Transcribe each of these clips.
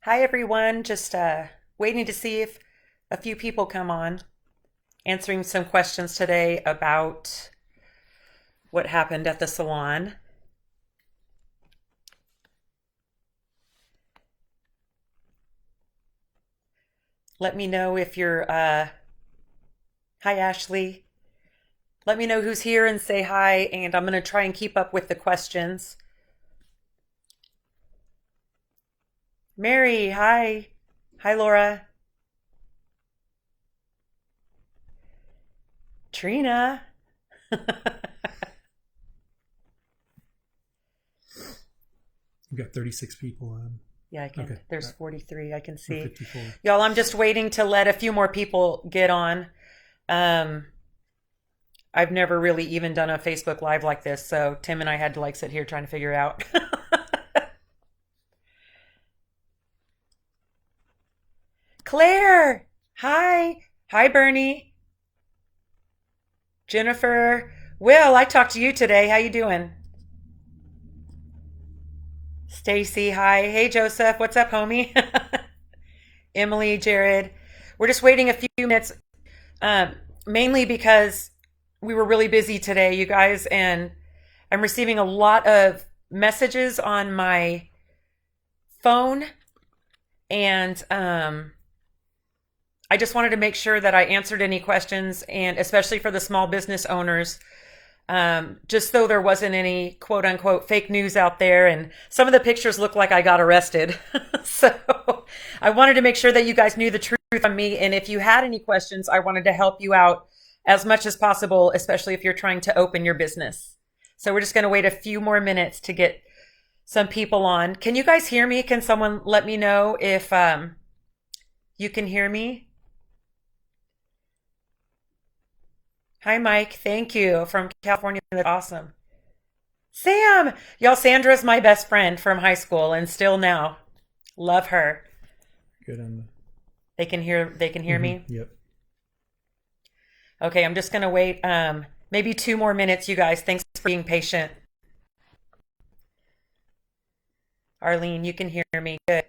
Hi, everyone. Just waiting to see if a few people come on, answering some questions today about what happened at the salon. Let me know if you're, hi, Ashley. Let me know who's here and say hi, and I'm going to try and keep up with the questions. Mary, hi. Hi, Laura. Trina. We've got 36 people on. Yeah, I can. Okay. There's All right. 43. I can Or see. 54. Y'all, I'm just waiting to let a few more people get on. Um, I've never really even done a Facebook Live like this, so Tim and I had to like sit here trying to figure it out. Claire, hi. Hi, Bernie. Jennifer. Will, I talked to you today. How you doing? Stacy, hi. Hey, Joseph. What's up, homie? Emily, Jared. We're just waiting a few minutes, um, mainly because we were really busy today, you guys, and I'm receiving a lot of messages on my phone, and I just wanted to make sure that I answered any questions, and especially for the small business owners, just so there wasn't any quote unquote fake news out there. And some of the pictures look like I got arrested. So I wanted to make sure that you guys knew the truth on me. And if you had any questions, I wanted to help you out as much as possible, especially if you're trying to open your business. So we're just going to wait a few more minutes to get some people on. Can you guys hear me? Can someone let me know if you can hear me? Hi, Mike. Thank you from California. That's awesome. Sam, y'all, Sandra's my best friend from high school and still now. Love her. Good on the. They can hear me. Yep. Okay, I'm just gonna wait maybe 2 more minutes, you guys. Thanks for being patient. Arlene, you can hear me. Good.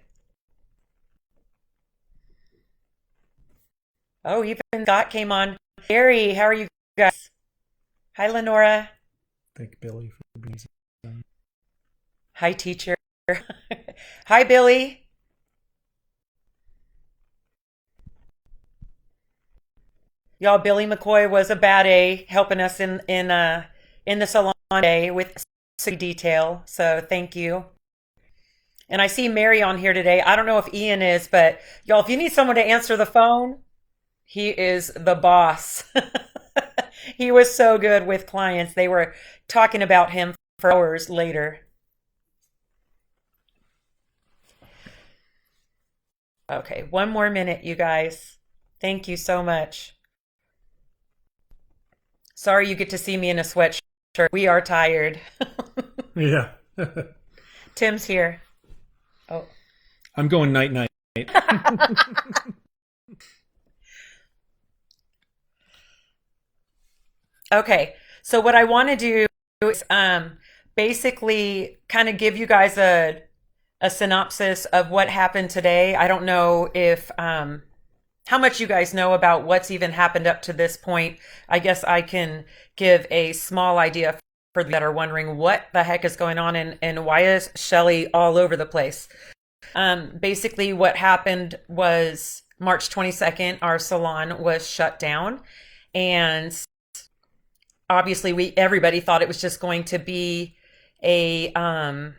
Oh, even Scott came on. Gary, how are you guys? Hi, Lenora. Thank Billy for being on. Hi, teacher. Hi, Billy. Y'all, Billy McCoy was a bad A helping us in the salon day with detail. So thank you. And I see Mary on here today. I don't know if Ian is, but y'all, if you need someone to answer the phone, he is the boss. He was so good with clients. They were talking about him for hours later. Okay, 1 more minute, you guys. Thank you so much. Sorry you get to see me in a sweatshirt. We are tired. Yeah. Tim's here. Oh. I'm going night night. Okay, so what I want to do is basically kind of give you guys a synopsis of what happened today. I don't know if how much you guys know about what's even happened up to this point. I guess I can give a small idea for that are wondering what the heck is going on and why is Shelley all over the place. Basically, what happened was March 22nd, our salon was shut down, and obviously we everybody thought it was just going to be a not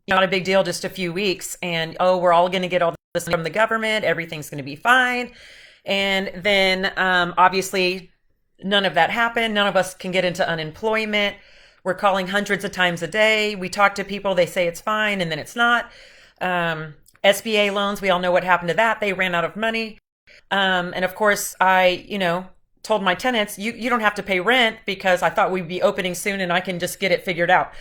a big deal, just a few weeks, and oh, we're all going to get all this from the government, everything's going to be fine. And then obviously none of that happened. None of us can get into unemployment. We're calling hundreds of times a day. We talk to people, they say it's fine, and then it's not. SBA loans, we all know what happened to that. They ran out of money. And of course, I told my tenants, you don't have to pay rent because I thought we'd be opening soon and I can just get it figured out.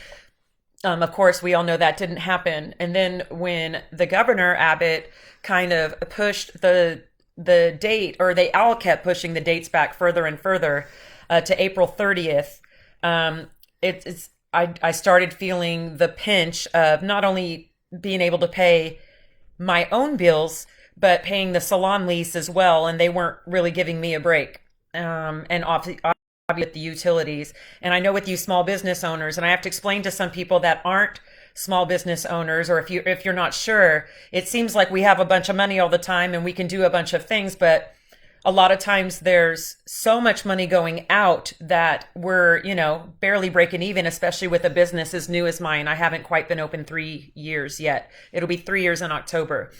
Of course, we all know that didn't happen. And then when the governor, Abbott, kind of pushed the date, or they all kept pushing the dates back further and further to April 30th, I started feeling the pinch of not only being able to pay my own bills, but paying the salon lease as well. And they weren't really giving me a break. And obviously with the utilities. And I know with you small business owners, and I have to explain to some people that aren't small business owners, or if you're not sure, it seems like we have a bunch of money all the time and we can do a bunch of things, but a lot of times there's so much money going out that we're, barely breaking even, especially with a business as new as mine. I haven't quite been open 3 years yet. It'll be 3 years in October.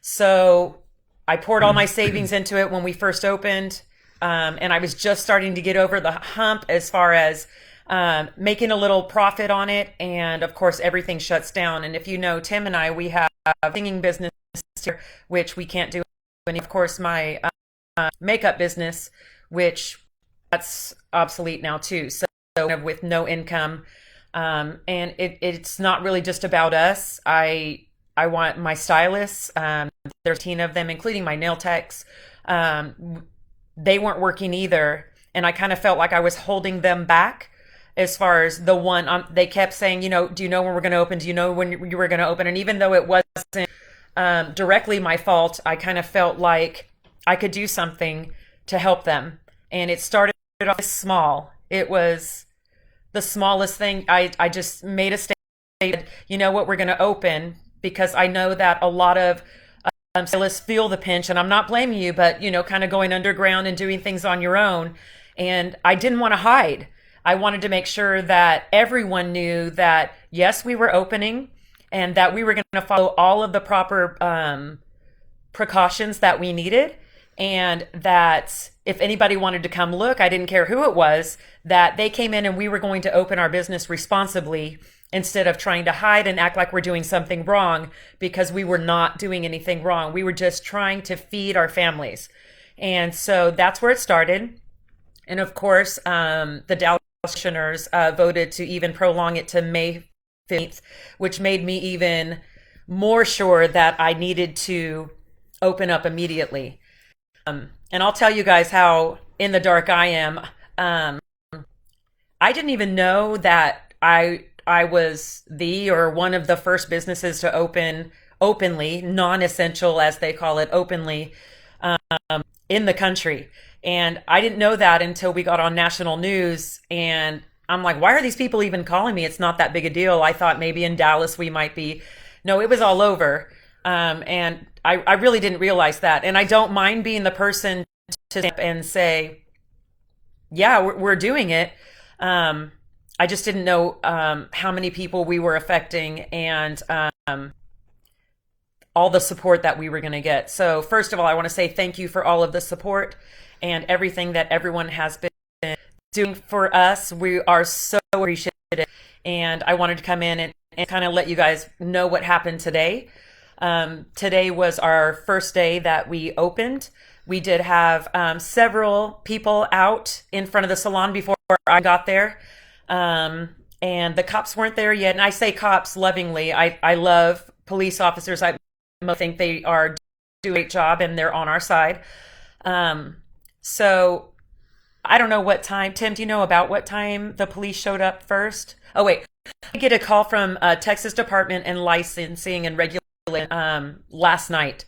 So I poured all my savings into it when we first opened. And I was just starting to get over the hump as far as making a little profit on it. And of course, everything shuts down. And if you know, Tim and I, we have a singing business here, which we can't do. And of course, my makeup business, which that's obsolete now too. So with no income, and it's not really just about us. I want my stylists. There's 13 of them, including my nail techs. They weren't working either, and I kind of felt like I was holding them back. As far as the one, they kept saying, do you know when we're going to open? Do you know when you were going to open? And even though it wasn't directly my fault, I kind of felt like I could do something to help them. And it started off small. It was the smallest thing. I just made a statement, you know what, we're going to open, because I know that a lot of stylists feel the pinch, and I'm not blaming you, but, kind of going underground and doing things on your own. And I didn't want to hide. I wanted to make sure that everyone knew that, yes, we were opening, and that we were going to follow all of the proper precautions that we needed, and that if anybody wanted to come look, I didn't care who it was, that they came in and we were going to open our business responsibly instead of trying to hide and act like we're doing something wrong, because we were not doing anything wrong. We were just trying to feed our families. And so that's where it started. And of course, the Dallas commissioners voted to even prolong it to May 15th, which made me even more sure that I needed to open up immediately. And I'll tell you guys how in the dark I am. I didn't even know that I was one of the first businesses to open openly, non-essential as they call it, openly in the country. And I didn't know that until we got on national news. And I'm like, why are these people even calling me? It's not that big a deal. I thought maybe in Dallas we might be. No, it was all over. And I really didn't realize that. And I don't mind being the person to stand up and say, yeah, we're doing it. I just didn't know how many people we were affecting, and all the support that we were going to get. So first of all, I want to say thank you for all of the support and everything that everyone has been doing for us. We are so appreciative. And I wanted to come in and kind of let you guys know what happened today. Today was our first day that we opened. We did have several people out in front of the salon before I got there. And the cops weren't there yet. And I say cops lovingly. I love police officers. I think they are doing a great job and they're on our side. So I don't know what time. Tim, do you know about what time the police showed up first? Oh, wait. I get a call from Texas Department and Licensing and Regulation last night,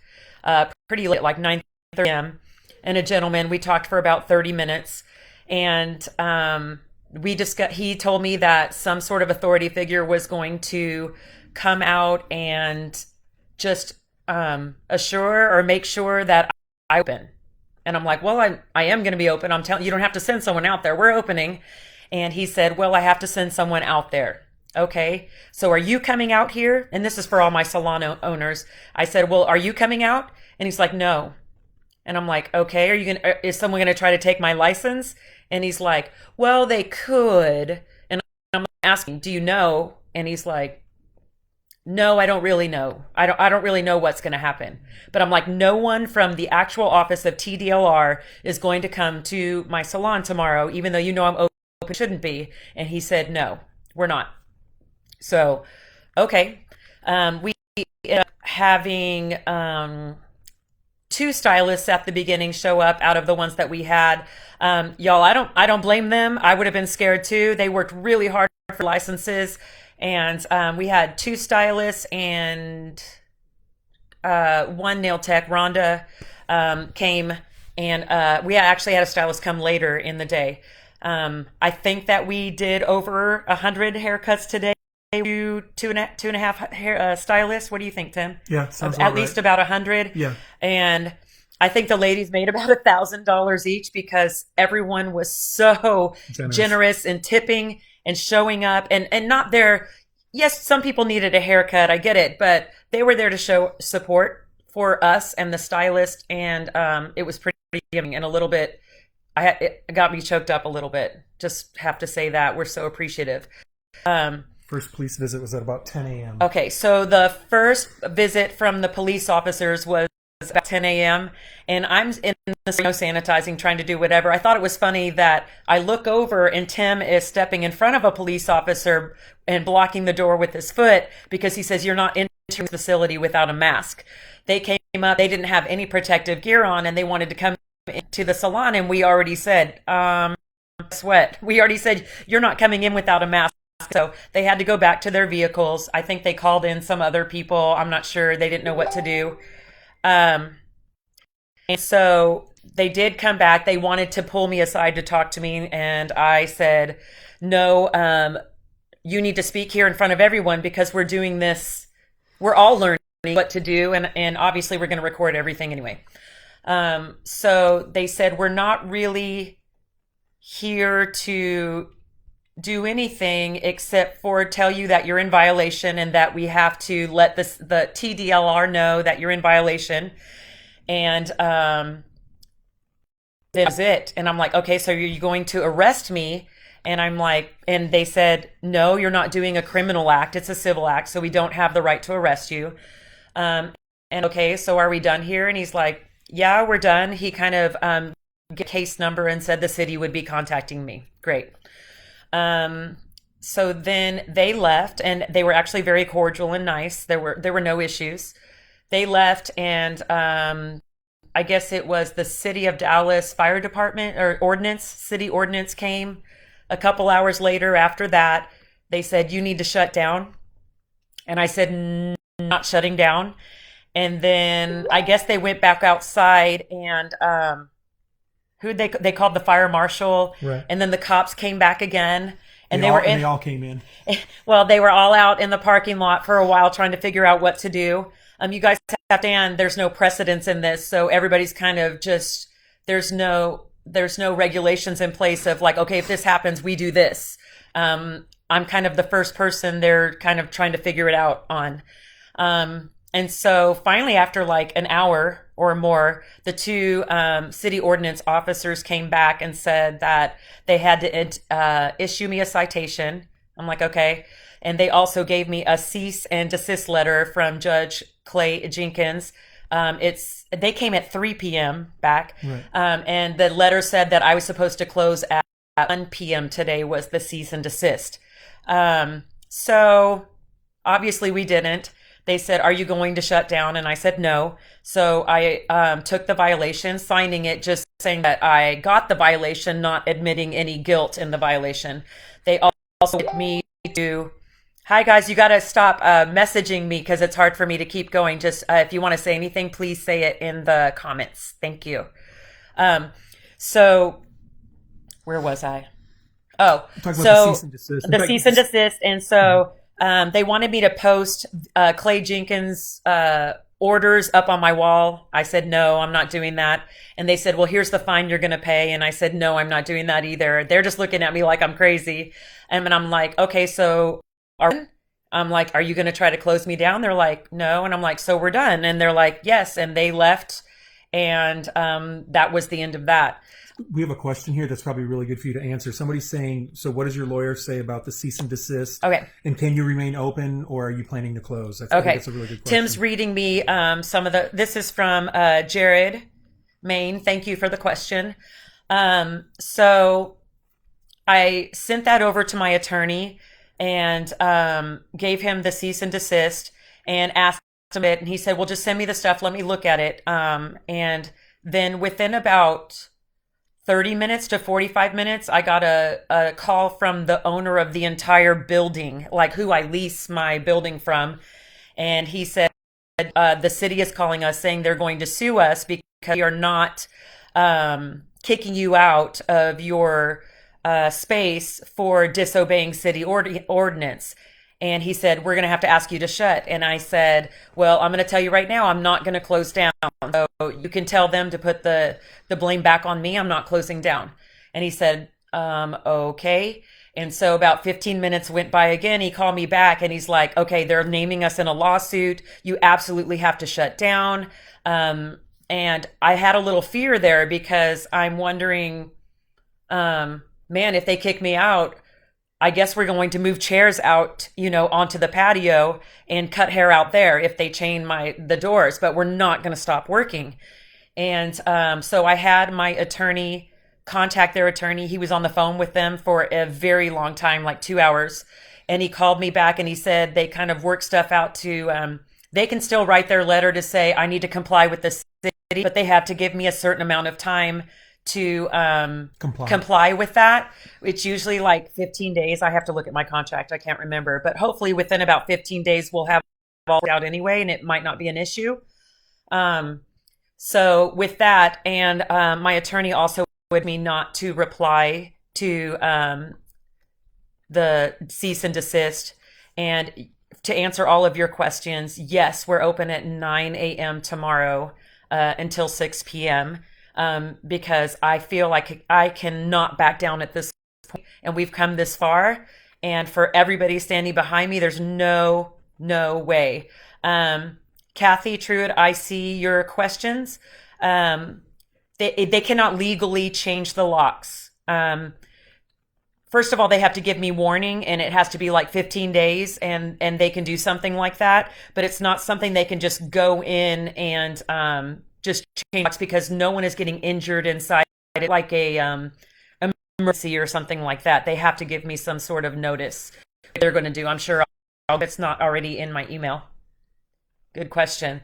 pretty late, like 9:30 a.m. And a gentleman, we talked for about 30 minutes. And he told me that some sort of authority figure was going to come out and just assure or make sure that I open. And I'm like, well, I am going to be open. I'm telling you, don't have to send someone out there. We're opening. And he said, well, I have to send someone out there. Okay, so are you coming out here? And this is for all my salon owners. I said, well, are you coming out? And he's like, no. And I'm like, okay, is someone going to try to take my license? And he's like, well, they could. And I'm asking, do you know? And he's like, no, I don't really know. I don't really know what's going to happen. But I'm like, no one from the actual office of TDLR is going to come to my salon tomorrow, even though you know I'm open, shouldn't be. And he said, no, we're not. So, okay. We ended up having two stylists at the beginning show up out of the ones that we had. Y'all, I don't blame them. I would have been scared too. They worked really hard for licenses. And we had two stylists and one nail tech. Rhonda came, and we actually had a stylist come later in the day. I think that we did over 100 haircuts today. Two and a half hair, stylists. What do you think, Tim? Yeah, sounds at least right. about 100. Yeah. And I think the ladies made about $1,000 each because everyone was so generous in tipping and showing up and not there. Yes, some people needed a haircut. I get it, but they were there to show support for us and the stylist. And it was pretty giving and a little bit. It got me choked up a little bit. Just have to say that we're so appreciative. First police visit was at about 10 a.m. Okay, so the first visit from the police officers was about 10 a.m. and I'm in the sanitizing, trying to do whatever. I thought it was funny that I look over and Tim is stepping in front of a police officer and blocking the door with his foot because he says, "You're not entering the facility without a mask." They came up, they didn't have any protective gear on, and they wanted to come into the salon, and we already said, sweat. We already said, "You're not coming in without a mask." So they had to go back to their vehicles. I think they called in some other people. I'm not sure. They didn't know what to do. And so they did come back. They wanted to pull me aside to talk to me. And I said, "No, you need to speak here in front of everyone because we're doing this. We're all learning what to do. And obviously we're going to record everything anyway." So they said, "We're not really here to do anything except for tell you that you're in violation and that we have to let the TDLR know that you're in violation." And that's it. And I'm like, "Okay, so you're going to arrest me?" And I'm like, and they said, "No, you're not doing a criminal act. It's a civil act. So we don't have the right to arrest you." And okay, so are we done here? And he's like, "Yeah, we're done." He kind of get case number and said the city would be contacting me. Great. So then they left and they were actually very cordial and nice. There were no issues. They left and, I guess it was the city of Dallas fire department or city ordinance came a couple hours later after that. They said, "You need to shut down." And I said, "Not shutting down." And then I guess they went back outside and, they called the fire marshal, right. And then the cops came back again, and they all came in. Well, they were all out in the parking lot for a while trying to figure out what to do. You guys have to understand there's no precedence in this, so everybody's kind of just there's no regulations in place of like, okay, if this happens, we do this. I'm kind of the first person they're kind of trying to figure it out on. And so finally, after like an hour or more, the two city ordinance officers came back and said that they had to issue me a citation. I'm like, okay. And they also gave me a cease and desist letter from Judge Clay Jenkins. They came at 3 p.m. back. Right. And the letter said that I was supposed to close at 1 p.m. today was the cease and desist. So obviously we didn't. They said, "Are you going to shut down?" And I said, "No." So I took the violation, signing it, just saying that I got the violation, not admitting any guilt in the violation. They also get me to, "Hi guys, you got to stop messaging me because it's hard for me to keep going. Just if you want to say anything, please say it in the comments. Thank you." So where was I? Oh, so the cease and desist. The cease and desist. And so they wanted me to post Clay Jenkins orders up on my wall. I said, "No, I'm not doing that." And they said, "Well, here's the fine you're going to pay." And I said, "No, I'm not doing that either." They're just looking at me like I'm crazy. And I'm like, "Okay, so I'm like, are you going to try to close me down?" They're like, "No." And I'm like, "So we're done." And they're like, "Yes." And they left. And that was the end of that. We have a question here that's probably really good for you to answer. Somebody's saying, "So what does your lawyer say about the cease and desist? Okay. And can you remain open or are you planning to close?" I think that's a really good question. Tim's reading me some of this is from Jared Maine. Thank you for the question. So I sent that over to my attorney and gave him the cease and desist and asked him it. And he said, "Well, just send me the stuff. Let me look at it." And then within about 30 minutes to 45 minutes, I got a call from the owner of the entire building, like who I lease my building from. And he said, the city is calling us saying they're going to sue us because we are not kicking you out of your space for disobeying city ordinance. And he said, we're going to have to ask you to shut. And I said, well, I'm going to tell you right now, I'm not going to close down. So you can tell them to put the blame back on me. I'm not closing down. And he said, okay. And so about 15 minutes went by again. He called me back and he's like, okay, they're naming us in a lawsuit. You absolutely have to shut down. And I had a little fear there because I'm wondering, man, if they kick me out, I guess we're going to move chairs out, onto the patio and cut hair out there if they chain the doors, but we're not going to stop working. And so I had my attorney contact their attorney. He was on the phone with them for a very long time, like 2 hours. And he called me back and he said they kind of work stuff out to, they can still write their letter to say, I need to comply with the city, but they have to give me a certain amount of time to comply with that. It's usually like 15 days. I have to look at my contract. I can't remember, but hopefully within about 15 days, we'll have all out anyway, and it might not be an issue. So with that, and my attorney also would me not to reply to the cease and desist. And to answer all of your questions, yes, we're open at 9 a.m. tomorrow until 6 p.m. Because I feel like I cannot back down at this point, and we've come this far. And for everybody standing behind me, there's no way. Kathy Truitt, I see your questions. They cannot legally change the locks. First of all, they have to give me warning, and it has to be like 15 days, and they can do something like that. But it's not something they can just go in and just change locks, because no one is getting injured inside it, like a emergency or something like that. They have to give me some sort of notice they're going to do. I'm sure it's not already in my email. Good question.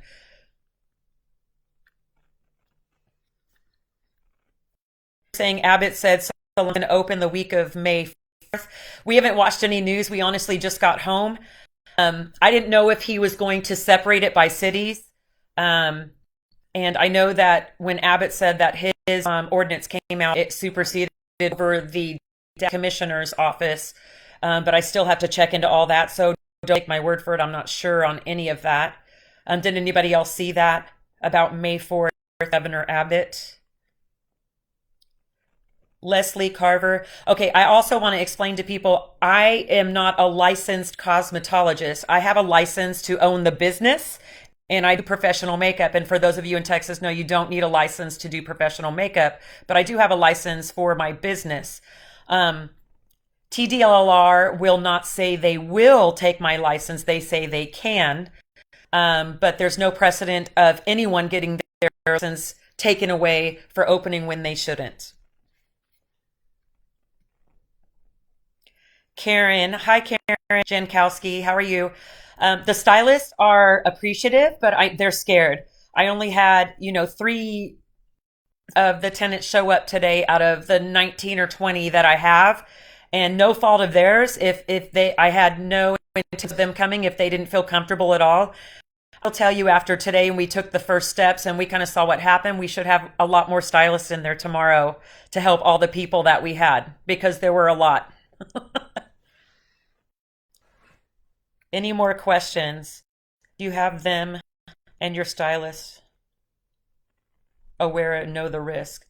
Saying Abbott said Salon can open the week of May 4th. We haven't watched any news. We honestly just got home. I didn't know if he was going to separate it by cities. And I know that when Abbott said that his ordinance came out, it superseded over the commissioner's office. But I still have to check into all that. So don't take my word for it. I'm not sure on any of that. Did anybody else see that about May 4th, Governor Abbott? Leslie Carver. Okay, I also want to explain to people, I am not a licensed cosmetologist. I have a license to own the business, and I do professional makeup. And for those of you in Texas, no, you don't need a license to do professional makeup, but I do have a license for my business. TDLR will not say they will take my license. They say they can, but there's no precedent of anyone getting their license taken away for opening when they shouldn't. Karen, hi Karen Jankowski, how are you? The stylists are appreciative, but they're scared. I only had, 3 of the tenants show up today out of the 19 or 20 that I have, and no fault of theirs. I had no intent of them coming if they didn't feel comfortable at all. I'll tell you, after today, and we took the first steps and we kind of saw what happened, we should have a lot more stylists in there tomorrow to help all the people that we had, because there were a lot. Any more questions? Do you have them and your stylist aware and know the risk?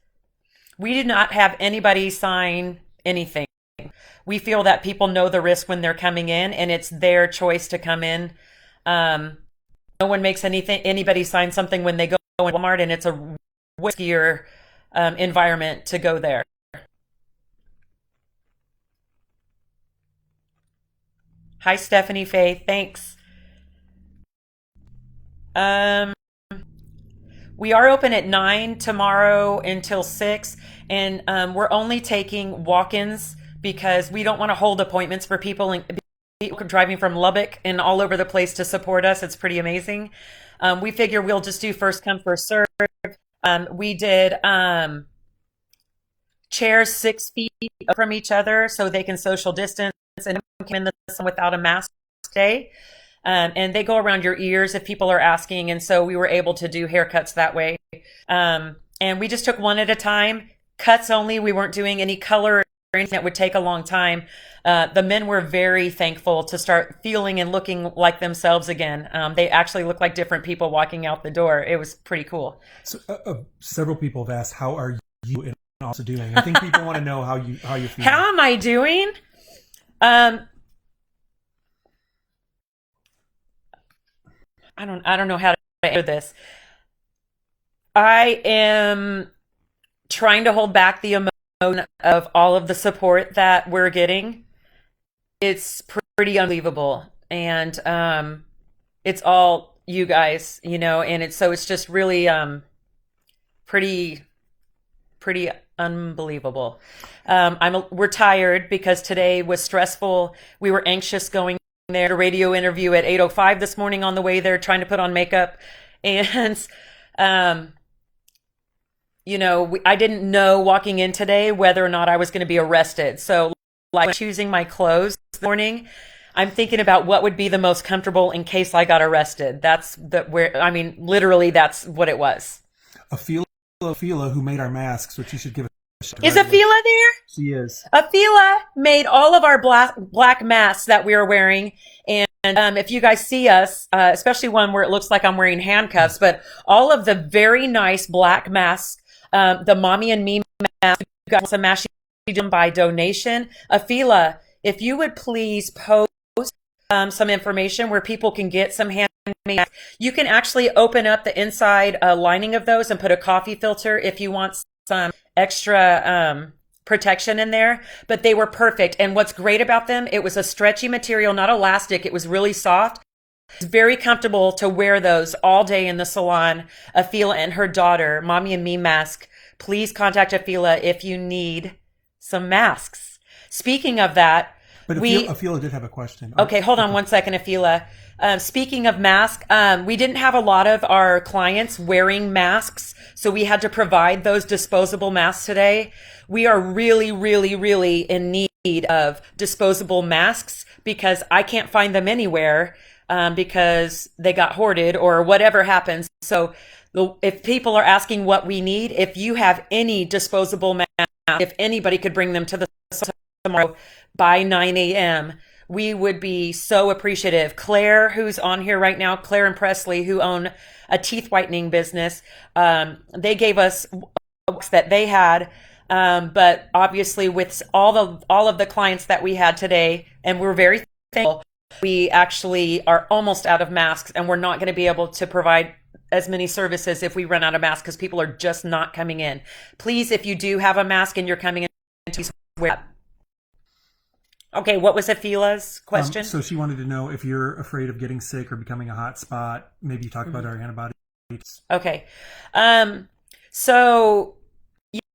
We did not have anybody sign anything. We feel that people know the risk when they're coming in, and it's their choice to come in. No one makes anybody sign something when they go to Walmart, and it's a riskier environment to go there. Hi, Stephanie Faye. Thanks. We are open at 9 tomorrow until 6, and we're only taking walk-ins because we don't want to hold appointments for people driving from Lubbock and all over the place to support us. It's pretty amazing. We figure we'll just do first come, first serve. We did chairs 6 feet from each other so they can social distance and come in the sun without a mask today. And they go around your ears if people are asking. And so we were able to do haircuts that way. And we just took one at a time, cuts only. We weren't doing any color or anything that would take a long time. The men were very thankful to start feeling and looking like themselves again. They actually looked like different people walking out the door. It was pretty cool. So, several people have asked, how are you and also doing? I think people want to know how you're feeling. How am I doing? I don't know how to answer this. I am trying to hold back the emotion of all of the support that we're getting. It's pretty unbelievable. And it's all you guys, and it's just really pretty unbelievable. We're tired because today was stressful. We were anxious going there. A radio interview at 8:05 this morning on the way there, trying to put on makeup, and I didn't know walking in today whether or not I was going to be arrested. So, like choosing my clothes this morning, I'm thinking about what would be the most comfortable in case I got arrested. Literally, that's what it was. Afila, who made our masks, which you should give a shout. Is Afila there? She is. Afila made all of our black masks that we are wearing. And if you guys see us, especially one where it looks like I'm wearing handcuffs, but all of the very nice black masks, the Mommy and Me mask, you got some masks done by donation. Afila, if you would please post some information where people can get some handmade masks. You can actually open up the inside lining of those and put a coffee filter if you want some extra protection in there, but they were perfect. And what's great about them, it was a stretchy material, not elastic. It was really soft. It's very comfortable to wear those all day in the salon. Afila and her daughter, Mommy and Me mask. Please contact Afila if you need some masks. Speaking of that, but Afila did have a question. Okay, hold on one second, Afila. Speaking of masks, we didn't have a lot of our clients wearing masks, so we had to provide those disposable masks today. We are really, really, really in need of disposable masks because I can't find them anywhere because they got hoarded or whatever happens. So if people are asking what we need, if you have any disposable masks, if anybody could bring them to the tomorrow by 9 a.m., we would be so appreciative. Claire, who's on here right now, Claire and Presley, who own a teeth whitening business, they gave us that they had, but obviously with all of the clients that we had today, and we're very thankful, we actually are almost out of masks, and we're not going to be able to provide as many services if we run out of masks because people are just not coming in. Please, if you do have a mask and you're coming in, please wear it. Okay, what was Afila's question? So she wanted to know if you're afraid of getting sick or becoming a hot spot. Maybe talk about our antibodies. Okay. So,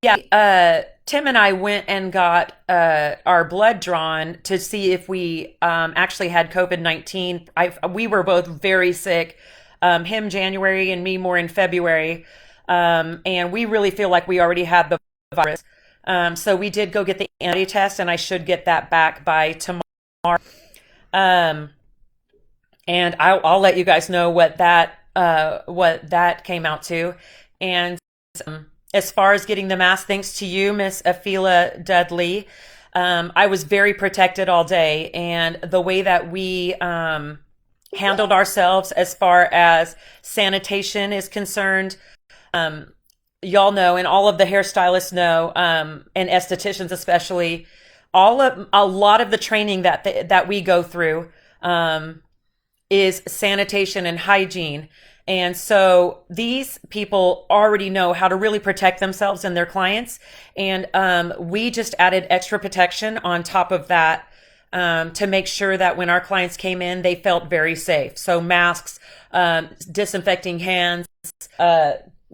yeah, Tim and I went and got our blood drawn to see if we actually had COVID-19. We were both very sick, him January and me more in February. And we really feel like we already had the virus. So we did go get the antibody test, and I should get that back by tomorrow. And I'll let you guys know what that came out to. And as far as getting the mask, thanks to you, Miss Afila Dudley, I was very protected all day, and the way that we handled ourselves as far as sanitation is concerned. Y'all know, and all of the hairstylists know, and estheticians especially, a lot of the training that we go through is sanitation and hygiene. And so these people already know how to really protect themselves and their clients. And we just added extra protection on top of that to make sure that when our clients came in, they felt very safe. So masks, disinfecting hands,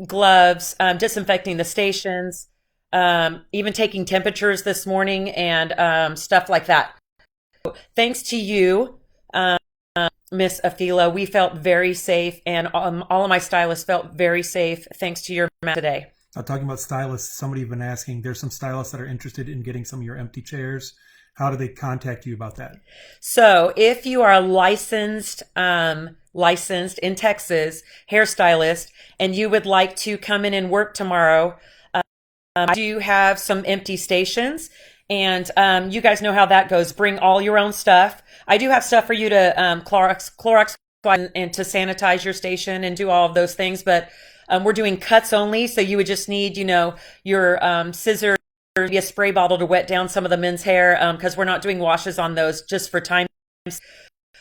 gloves, disinfecting the stations, even taking temperatures this morning and stuff like that. Thanks to you, Miss Afila, we felt very safe, and all of my stylists felt very safe thanks to your mask today. Talking about stylists, somebody been asking, there's some stylists that are interested in getting some of your empty chairs. How do they contact you about that? So if you are a licensed in Texas hairstylist and you would like to come in and work tomorrow, I do have some empty stations, and you guys know how that goes. Bring all your own stuff. I do have stuff for you to Clorox and to sanitize your station and do all of those things, but we're doing cuts only, so you would just need, your scissors, a spray bottle to wet down some of the men's hair, because we're not doing washes on those just for time.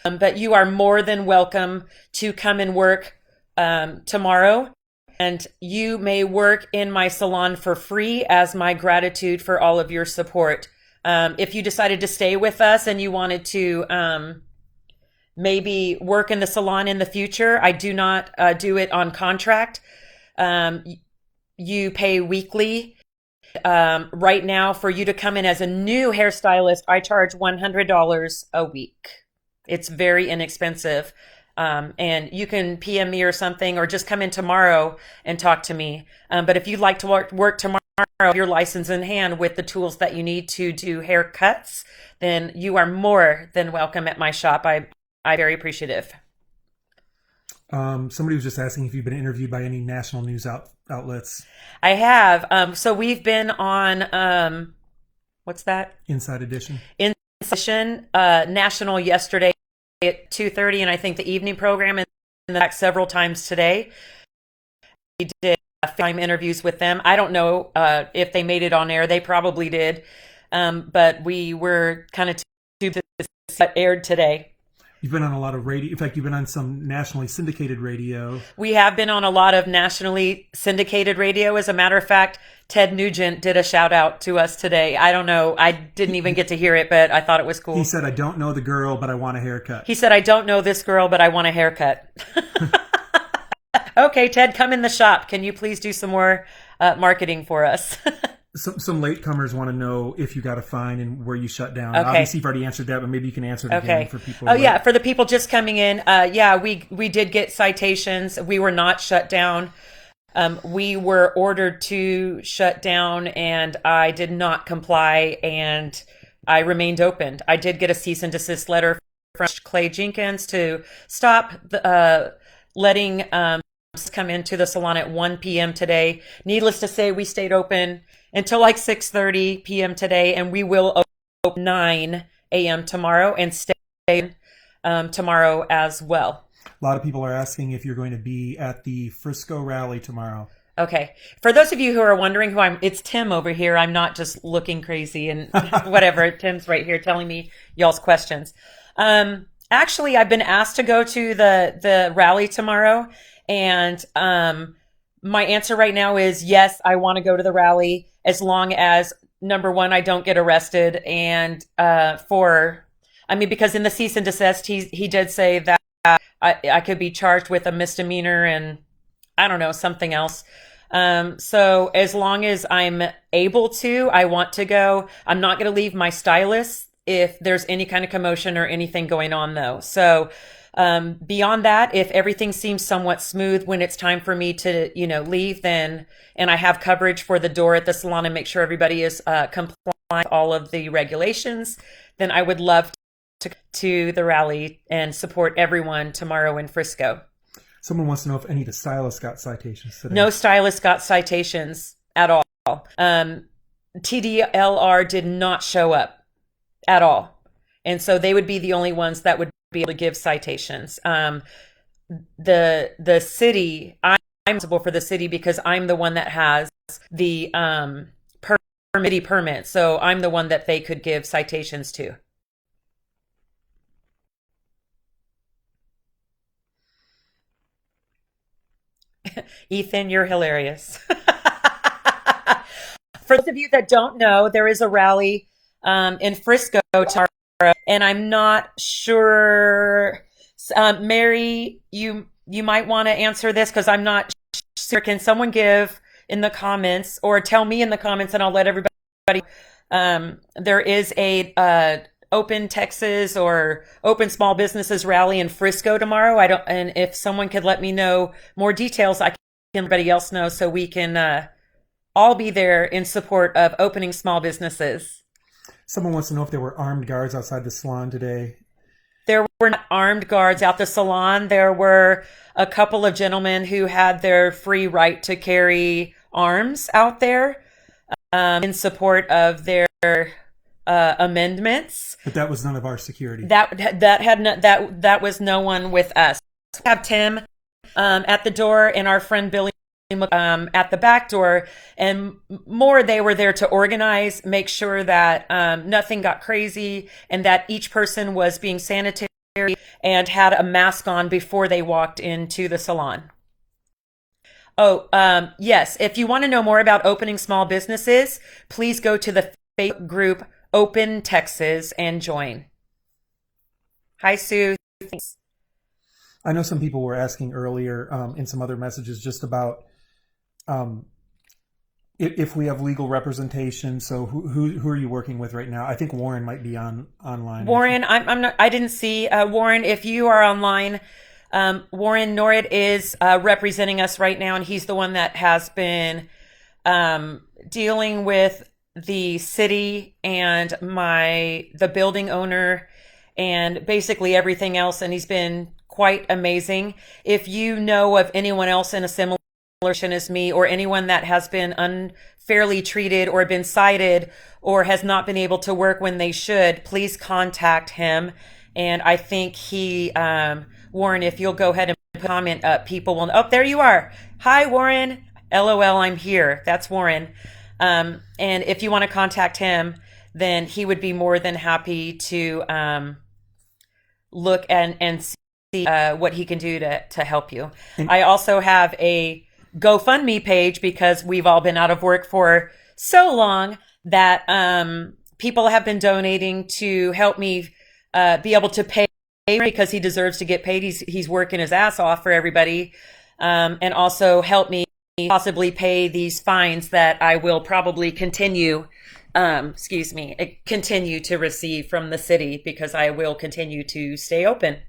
But you are more than welcome to come and work tomorrow. And you may work in my salon for free as my gratitude for all of your support. If you decided to stay with us and you wanted to maybe work in the salon in the future, I do not do it on contract. You pay weekly. Right now, for you to come in as a new hairstylist, I charge $100 a week. It's very inexpensive. And you can PM me or something, or just come in tomorrow and talk to me. But if you'd like to work tomorrow, your license in hand with the tools that you need to do haircuts, then you are more than welcome at my shop. I'm very appreciative. Somebody was just asking if you've been interviewed by any national news outlets. I have. So we've been on, what's that? Inside Edition. Inside Edition, national yesterday at 2:30, and I think the evening program, and back several times today. We did FaceTime interviews with them. I don't know if they made it on air. They probably did, but we were kind of aired today. You've been on a lot of radio. In fact, you've been on some nationally syndicated radio. We have been on a lot of nationally syndicated radio. As a matter of fact, Ted Nugent did a shout out to us today. I don't know. I didn't even get to hear it, but I thought it was cool. He said, I don't know the girl, but I want a haircut. He said, I don't know this girl, but I want a haircut. Okay, Ted, come in the shop. Can you please do some more marketing for us? Some latecomers want to know if you got a fine and where you shut down. Okay. Obviously, you've already answered that, but maybe you can answer it again for people. Oh, yeah. For the people just coming in, we did get citations. We were not shut down. We were ordered to shut down, and I did not comply, and I remained open. I did get a cease and desist letter from Clay Jenkins to stop letting come into the salon at 1 p.m. today. Needless to say, we stayed open until like 6:30 p.m. today, and we will open 9 a.m. tomorrow and stay tomorrow as well. A lot of people are asking if you're going to be at the Frisco rally tomorrow. Okay. For those of you who are wondering who it's Tim over here. I'm not just looking crazy and whatever. Tim's right here telling me y'all's questions. Actually, I've been asked to go to the rally tomorrow, and my answer right now is yes, I want to go to the rally as long as, number one, I don't get arrested, and because in the cease and desist, he did say that I could be charged with a misdemeanor and I don't know, something else. So as long as I'm able to, I want to go. I'm not going to leave my stylist if there's any kind of commotion or anything going on, though. So beyond that, if everything seems somewhat smooth when it's time for me to, leave, then, and I have coverage for the door at the salon and make sure everybody is compliant with all of the regulations, then I would love to the rally and support everyone tomorrow in Frisco. Someone wants to know if any of the stylists got citations today. No stylists got citations at all. TDLR did not show up at all. And so they would be the only ones that would be able to give citations. The city, I'm responsible for the city because I'm the one that has the permit. So I'm the one that they could give citations to. Ethan, you're hilarious. For those of you that don't know, there is a rally in Frisco tomorrow, and I'm not sure. Mary, you might want to answer this because I'm not sure. Can someone give in the comments or tell me in the comments, and I'll let everybody. There is a Open Texas or Open Small Businesses rally in Frisco tomorrow. And if someone could let me know more details, I can let everybody else know so we can all be there in support of opening small businesses. Someone wants to know if there were armed guards outside the salon today. There were not armed guards out the salon. There were a couple of gentlemen who had their free right to carry arms out there in support of their amendments. But that was none of our security. That was no one with us. We have Tim at the door and our friend Billy at the back door, and more, they were there to organize, make sure that nothing got crazy, and that each person was being sanitary and had a mask on before they walked into the salon. Oh, yes. If you want to know more about opening small businesses, please go to the Facebook group Open Texas and join. Hi, Sue. Thanks. I know some people were asking earlier in some other messages just about if we have legal representation. So who are you working with right now? I think Warren might be online. Warren, I'm not. I didn't see Warren. If you are online, Warren Norrid is representing us right now, and he's the one that has been dealing with the city and the building owner and basically everything else, and he's been quite amazing. If you know of anyone else in a similar situation as me, or anyone that has been unfairly treated or been cited or has not been able to work when they should, please contact him. And I think Warren, if you'll go ahead and put a comment up, people will. Oh, there you are. Hi, Warren. LOL, I'm here. That's Warren. And if you want to contact him, then he would be more than happy to look and see what he can do to help you. I also have a GoFundMe page because we've all been out of work for so long that people have been donating to help me be able to pay, because he deserves to get paid. He's working his ass off for everybody, and also help me possibly pay these fines that I will probably continue to receive from the city, because I will continue to stay open.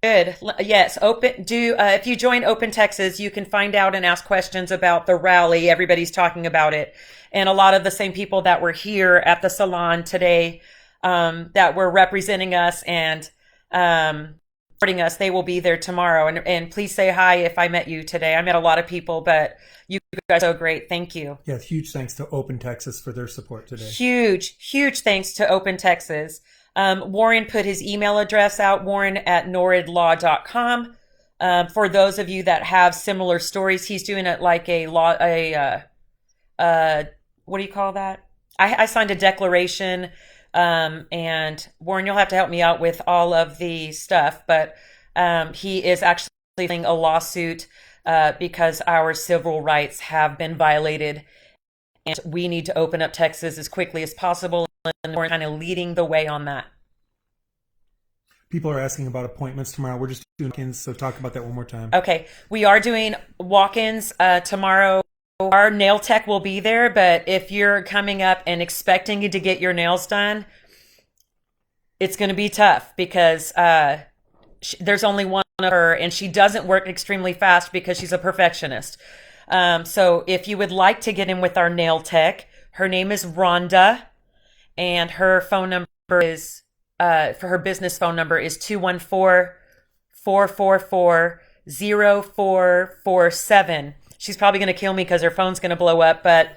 Good. Yes. If you join Open Texas, you can find out and ask questions about the rally. Everybody's talking about it. And a lot of the same people that were here at the salon today, that were representing us and supporting us, they will be there tomorrow. And please say hi if I met you today. I met a lot of people, but you guys are so great. Thank you. Yes. Huge thanks to Open Texas for their support today. Huge thanks to Open Texas. Warren put his email address out, warren@norridlaw.com. For those of you that have similar stories, he's doing it like what do you call that? I signed a declaration, and Warren, you'll have to help me out with all of the stuff, but he is actually filing a lawsuit because our civil rights have been violated, and we need to open up Texas as quickly as possible. And we're kind of leading the way on that. People are asking about appointments tomorrow. We're just doing walk-ins, so talk about that one more time. Okay. We are doing walk-ins tomorrow. Our nail tech will be there, but if you're coming up and expecting to get your nails done, it's going to be tough because there's only one of her, and she doesn't work extremely fast because she's a perfectionist. So if you would like to get in with our nail tech, her name is Rhonda. And her phone number is, for her business phone number is 214-444-0447. She's probably going to kill me because her phone's going to blow up. But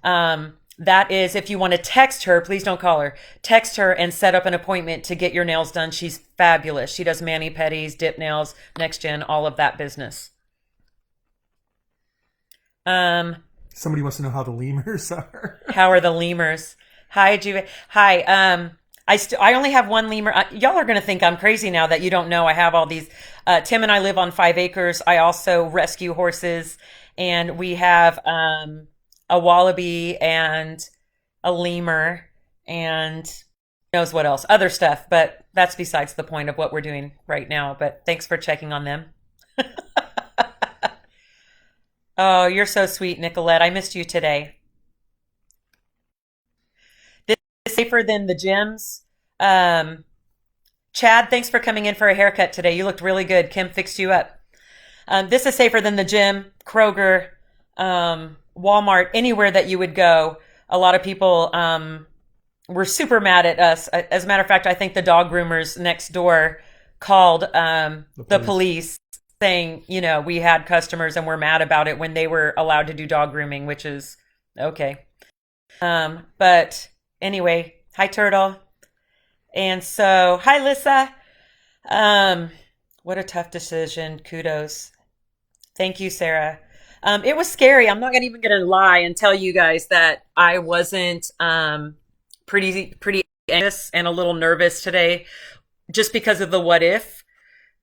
that is, if you want to text her, please don't call her. Text her and set up an appointment to get your nails done. She's fabulous. She does mani-pedis, dip nails, next gen, all of that business. Somebody wants to know how the lemurs are. How are the lemurs? Hi, Juve. Hi. I only have one lemur. Y'all are going to think I'm crazy now that you don't know I have all these. Tim and I live on 5 acres. I also rescue horses, and we have a wallaby and a lemur and knows what else, other stuff. But that's besides the point of what we're doing right now. But thanks for checking on them. Oh, you're so sweet, Nicolette. I missed you today. Safer than the gyms. Chad, thanks for coming in for a haircut today. You looked really good. Kim fixed you up. This is safer than the gym, Kroger, Walmart, anywhere that you would go. A lot of people were super mad at us. As a matter of fact, I think the dog groomers next door called the police saying, you know, we had customers and we're mad about it when they were allowed to do dog grooming, which is okay. But anyway, hi Turtle. And so, hi Lissa. What a tough decision. Kudos. Thank you, Sarah. It was scary. I'm not even going to lie and tell you guys that I wasn't pretty anxious and a little nervous today, just because of the what if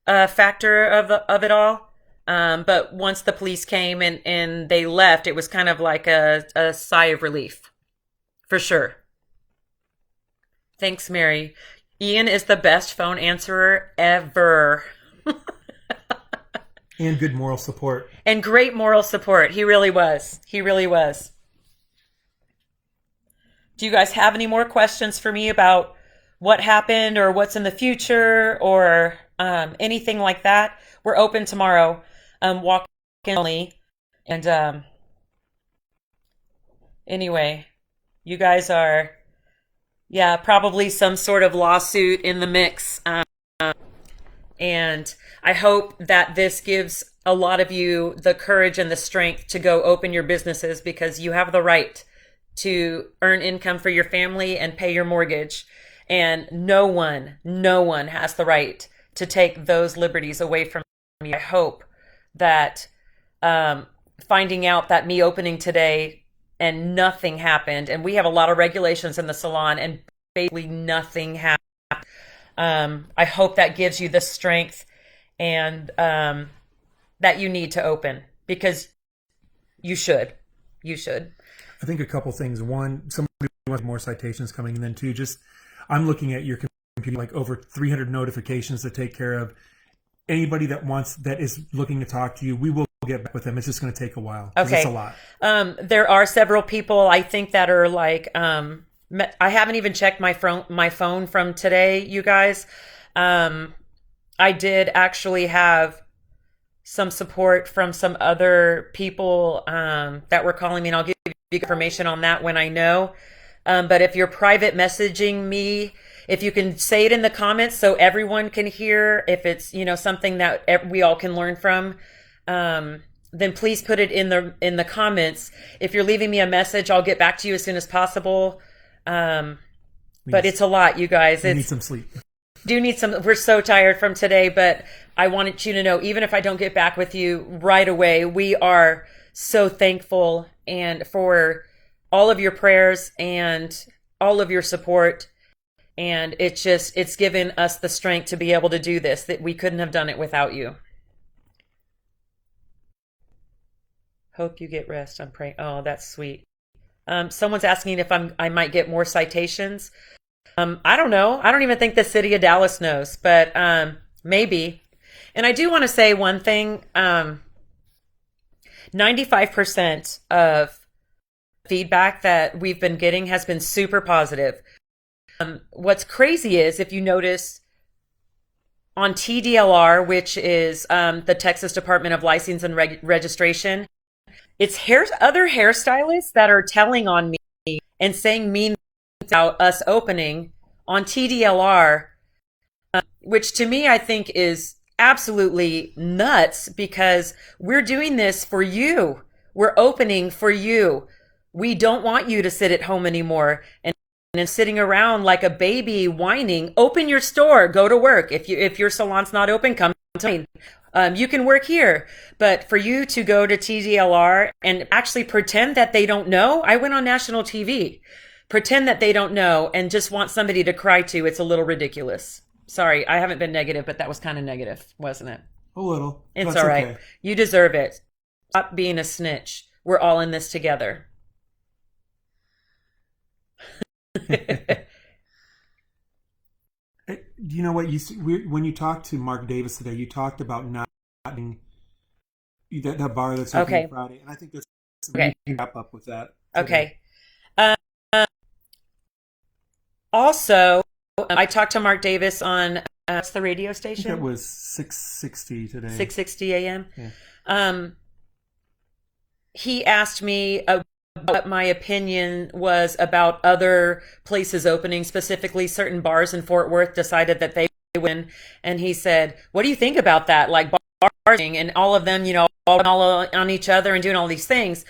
factor of it all. But once the police came and they left, it was kind of like a sigh of relief, for sure. Thanks, Mary. Ian is the best phone answerer ever. And good moral support. And great moral support. He really was. He really was. Do you guys have any more questions for me about what happened or what's in the future or anything like that? We're open tomorrow, walk only. And anyway, you guys are, yeah, probably some sort of lawsuit in the mix. And I hope that this gives a lot of you the courage and the strength to go open your businesses, because you have the right to earn income for your family and pay your mortgage. And no one has the right to take those liberties away from you. I hope that finding out that me opening today and nothing happened, and we have a lot of regulations in the salon and basically nothing happened. I hope that gives you the strength and that you need to open, because you should. You should. I think a couple things. One, somebody wants more citations coming, and then two, just I'm looking at your computer, like over 300 notifications to take care of. Anybody that is looking to talk to you, we will get back with them. It's just going to take a while. Okay. It's a lot. There are several people I think that are like, I haven't even checked my phone from today, you guys. I did actually have some support from some other people that were calling me, and I'll give you information on that when I know. But if you're private messaging me, if you can say it in the comments so everyone can hear, if it's, you know, something that we all can learn from, then please put it in the comments. If you're leaving me a message, I'll get back to you as soon as possible. But it's a lot, you guys. We need some sleep. We're so tired from today, but I wanted you to know, even if I don't get back with you right away, we are so thankful and for all of your prayers and all of your support. And it's given us the strength to be able to do this, that we couldn't have done it without you. Hope you get rest. I'm praying. Oh, that's sweet. Someone's asking if I might get more citations. I don't know. I don't even think the city of Dallas knows, but maybe. And I do want to say one thing. 95% of feedback that we've been getting has been super positive. What's crazy is, if you notice on TDLR, which is the Texas Department of Licensing and Registration, it's other hairstylists that are telling on me and saying mean things about us opening on TDLR, which to me I think is absolutely nuts, because we're doing this for you. We're opening for you. We don't want you to sit at home anymore and sitting around like a baby whining. Open your store, go to work. If your salon's not open, come to me. You can work here. But for you to go to TDLR and actually pretend that they don't know, I went on national TV, pretend that they don't know and just want somebody to cry to, it's a little ridiculous. Sorry, I haven't been negative, but that was kind of negative, wasn't it? A little. It's That's all right. okay. You deserve it. Stop being a snitch. We're all in this together. You know what? When you talked to Mark Davis today, you talked about not having that bar that's open Friday, and I think that's okay. You can wrap up with that today. Okay. Also, I talked to Mark Davis on what's the radio I think station? that was 6:60 today. 6:60 a.m. Yeah. He asked me what my opinion was about other places opening, specifically certain bars in Fort Worth decided that they win. And he said, what do you think about that? Like bars and all of them, all on each other and doing all these things.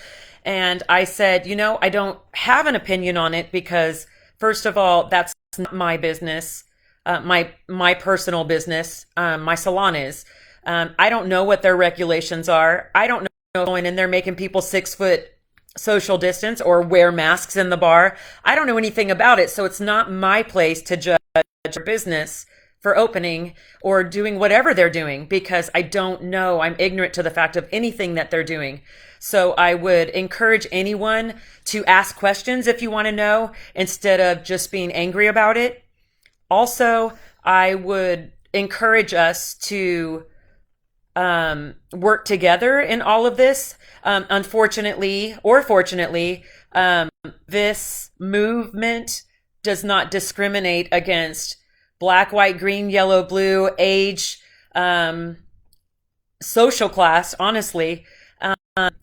And I said, I don't have an opinion on it because, first of all, that's not my business, my personal business. My salon is. I don't know what their regulations are. I don't know going in there making people 6 foot social distance or wear masks in the bar. I don't know anything about it. So it's not my place to judge their business for opening or doing whatever they're doing because I don't know. I'm ignorant to the fact of anything that they're doing. So I would encourage anyone to ask questions if you want to know instead of just being angry about it. Also, I would encourage us to work together in all of this. Unfortunately or fortunately, this movement does not discriminate against black, white, green, yellow, blue, age, social class. Honestly,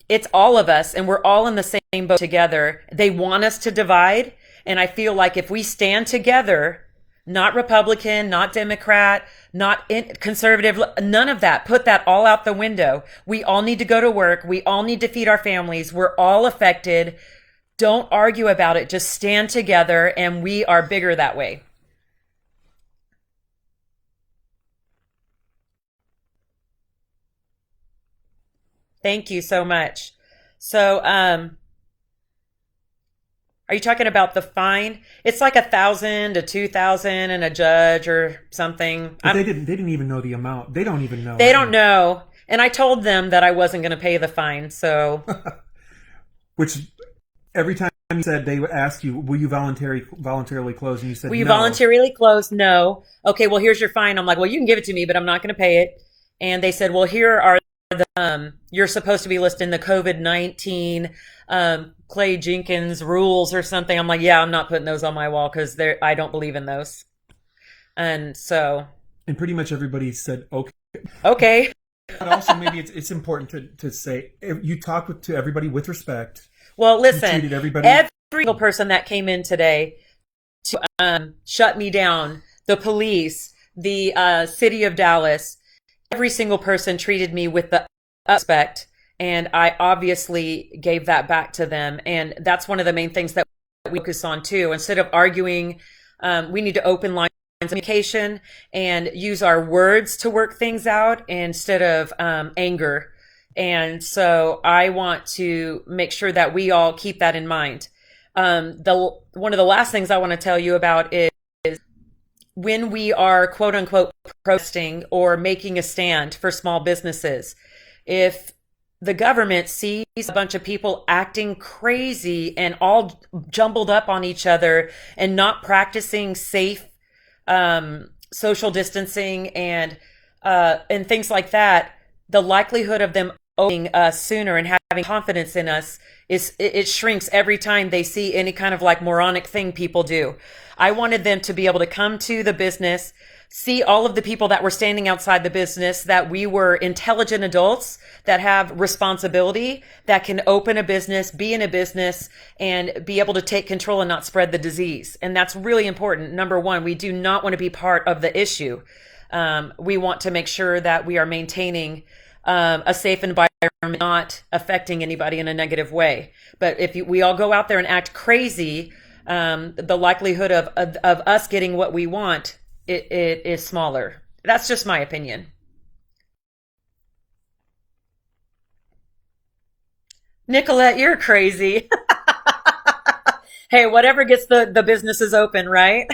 it's all of us and we're all in the same boat together. They want us to divide. And I feel like if we stand together, not Republican, not Democrat, not conservative, none of that. Put that all out the window. We all need to go to work. We all need to feed our families. We're all affected. Don't argue about it. Just stand together and we are bigger that way. Thank you so much. So, are you talking about the fine? It's like 1,000 to 2,000 and a judge or something. But they didn't even know the amount. They don't even know. They don't know. And I told them that I wasn't going to pay the fine. So, which every time you said they would ask you, will you voluntarily close? And you said, will you no. voluntarily close? No. Okay, well, here's your fine. I'm like, well, you can give it to me, but I'm not going to pay it. And they said, well, here are you're supposed to be listing the COVID-19 Clay Jenkins rules or something. I'm like, yeah, I'm not putting those on my wall because I don't believe in those. And so, and pretty much everybody said okay. But also, maybe it's important to say you talked to everybody with respect. Well, listen, you treated everybody. Every single person that came in today to shut me down, the police, the city of Dallas. Every single person treated me with the respect, and I obviously gave that back to them. And that's one of the main things that we focus on too. Instead of arguing, we need to open lines of communication and use our words to work things out instead of anger. And so I want to make sure that we all keep that in mind. One of the last things I want to tell you about is when we are quote unquote protesting or making a stand for small businesses, if the government sees a bunch of people acting crazy and all jumbled up on each other and not practicing safe social distancing and things like that, the likelihood of them owning us sooner and having confidence in us it shrinks every time they see any kind of like moronic thing people do. I wanted them to be able to come to the business, see all of the people that were standing outside the business, that we were intelligent adults that have responsibility, that can open a business, be in a business, and be able to take control and not spread the disease. And that's really important. Number one, we do not want to be part of the issue. We want to make sure that we are maintaining a safe environment, not affecting anybody in a negative way. But if we all go out there and act crazy, the likelihood of us getting what we want, it is smaller. That's just my opinion. Nicolette, you're crazy. Hey, whatever gets the businesses open, right?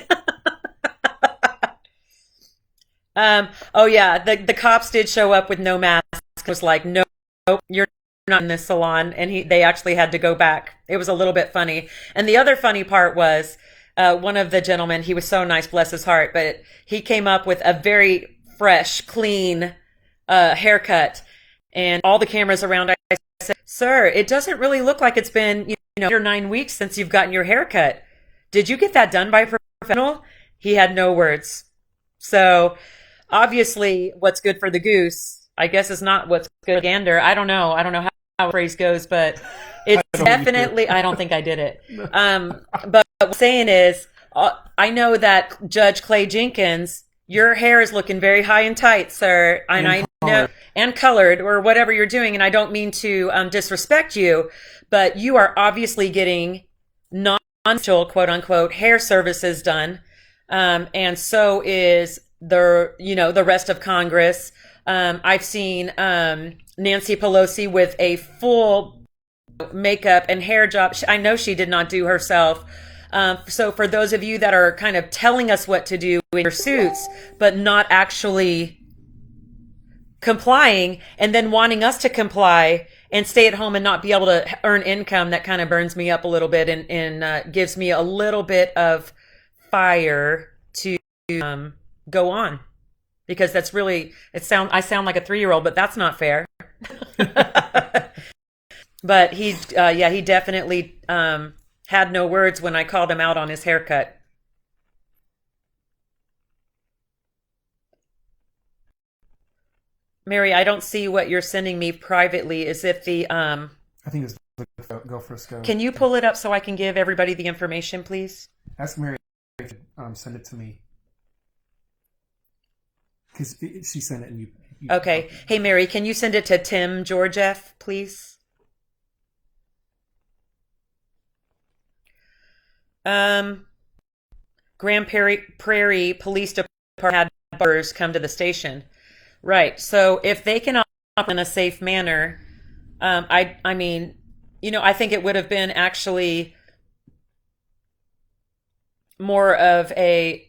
Oh yeah, the cops did show up with no mask. It was like, no, you're not in this salon, and they actually had to go back. It was a little bit funny. And the other funny part was one of the gentlemen, he was so nice, bless his heart, but he came up with a very fresh, clean haircut, and all the cameras around. I said, sir, it doesn't really look like it's been 8 or 9 weeks since you've gotten your haircut. Did you get that done by a professional? He had no words. So obviously, what's good for the goose, I guess, is not what's good for the gander. I don't know. I don't know how the phrase goes, but it's definitely. I don't think I did it. But what I'm saying is, I know that Judge Clay Jenkins, your hair is looking very high and tight, sir, and I know, and colored or whatever you're doing. And I don't mean to disrespect you, but you are obviously getting non-essential, quote unquote, hair services done, and so is the rest of Congress. I've seen Nancy Pelosi with a full makeup and hair job. I know she did not do herself. So for those of you that are kind of telling us what to do in your suits, but not actually complying and then wanting us to comply and stay at home and not be able to earn income, that kind of burns me up a little bit and gives me a little bit of fire to go on. Because that's really, I sound like a 3-year-old, but that's not fair. But he definitely had no words when I called him out on his haircut. Mary, I don't see what you're sending me privately. Is it the I think it's the Go Frisco. Can you pull it up so I can give everybody the information, please? Ask Mary to send it to me. Because she sent it and you Okay. Hey, Mary, can you send it to Tim Georgieff, please? Grand Prairie Police Department had barbers come to the station. Right. So if they can operate in a safe manner, I mean, I think it would have been actually more of a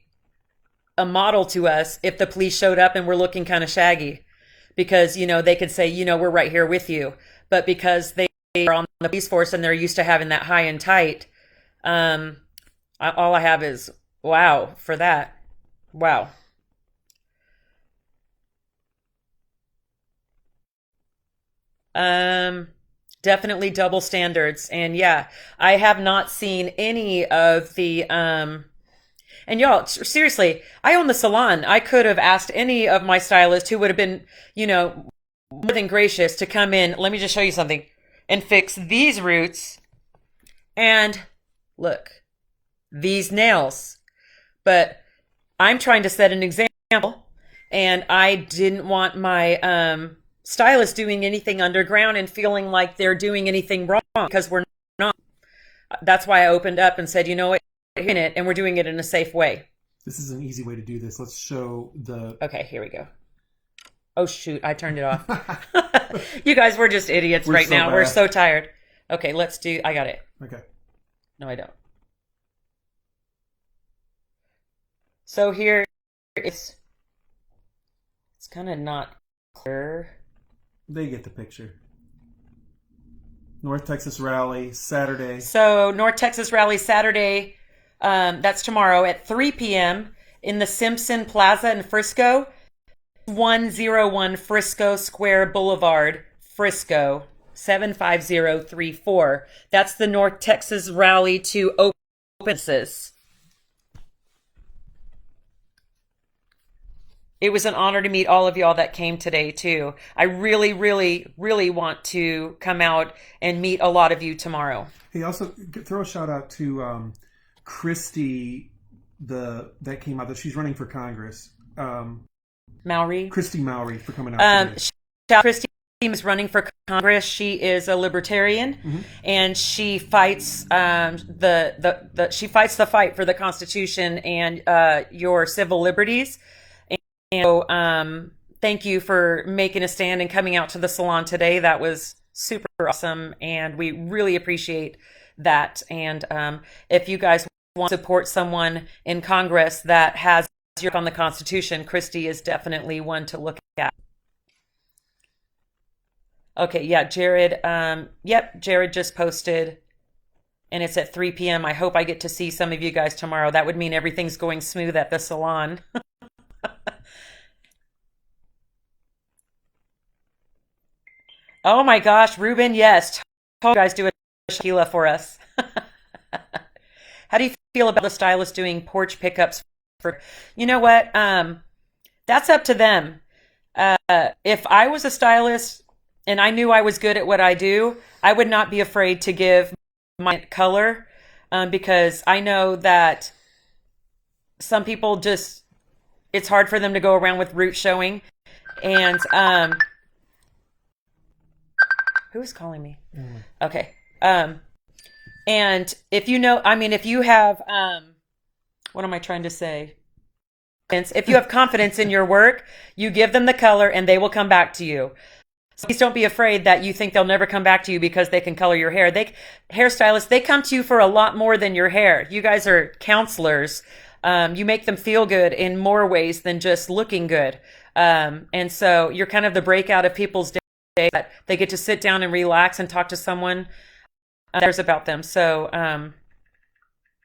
model to us if the police showed up and were looking kind of shaggy, because they could say, we're right here with you. But because they are on the police force and they're used to having that high and tight, all I have is wow for that. Wow. Definitely double standards. And yeah, I have not seen any of the and y'all, seriously, I own the salon. I could have asked any of my stylists who would have been, more than gracious to come in. Let me just show you something and fix these roots. And look, these nails. But I'm trying to set an example, and I didn't want my stylist doing anything underground and feeling like they're doing anything wrong, because we're not. That's why I opened up and said, what? In it, and we're doing it in a safe way. This is an easy way to do this. Let's show the... Okay, here we go. Oh, shoot. I turned it off. You guys, we're just idiots right now. Bad. We're so tired. Okay, let's do... I got it. Okay. No, I don't. So here it's kind of not clear. They get the picture. North Texas Rally, Saturday. So North Texas Rally, Saturday... that's tomorrow at 3 p.m. in the Simpson Plaza in Frisco, 101 Frisco Square Boulevard, Frisco, 75034. That's the North Texas Rally to Openses. It was an honor to meet all of y'all that came today, too. I really, really, really want to come out and meet a lot of you tomorrow. Hey, also throw a shout out to... Christy, that came out, that she's running for Congress. Mowry? Christy Mowry for coming out today. Christy is running for Congress. She is a libertarian, and she fights she fights the fight for the Constitution and your civil liberties. And so, thank you for making a stand and coming out to the salon today. That was super awesome, and we really appreciate that. And if you guys want to support someone in Congress that has your on the Constitution, Christy is definitely one to look at. Okay, yeah, Jared. Jared just posted, and it's at 3 p.m. I hope I get to see some of you guys tomorrow. That would mean everything's going smooth at the salon. Oh my gosh, Ruben, yes. You guys do a tequila for us. How do you feel about the stylist doing porch pickups for, you know what? That's up to them. If I was a stylist and I knew I was good at what I do, I would not be afraid to give my color, because I know that some people just, it's hard for them to go around with roots showing. And who's calling me? Okay. And if you know, I mean, if you have, what am I trying to say? If you have confidence in your work, you give them the color and they will come back to you. So please don't be afraid that you think they'll never come back to you because they can color your hair. Hairstylists, they come to you for a lot more than your hair. You guys are counselors. You make them feel good in more ways than just looking good. And so you're kind of the breakout of people's day, that they get to sit down and relax and talk to someone that cares about them. So,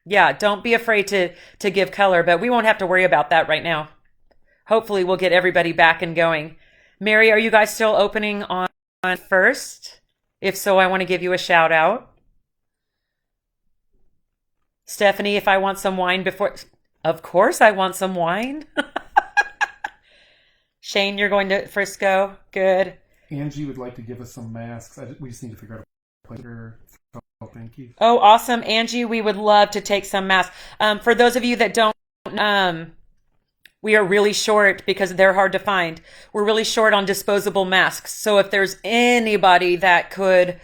yeah, don't be afraid to give color, but we won't have to worry about that right now. Hopefully we'll get everybody back and going. Mary, are you guys still opening on first? If so, I want to give you a shout out. Stephanie, if I want some wine before, of course I want some wine. Shane, you're going to Frisco. Good. Angie would like to give us some masks. We just need to figure out a place for. Oh, thank you. Oh, awesome. Angie, we would love to take some masks. For those of you that don't, we are really short because they're hard to find. We're really short on disposable masks. So if there's anybody that could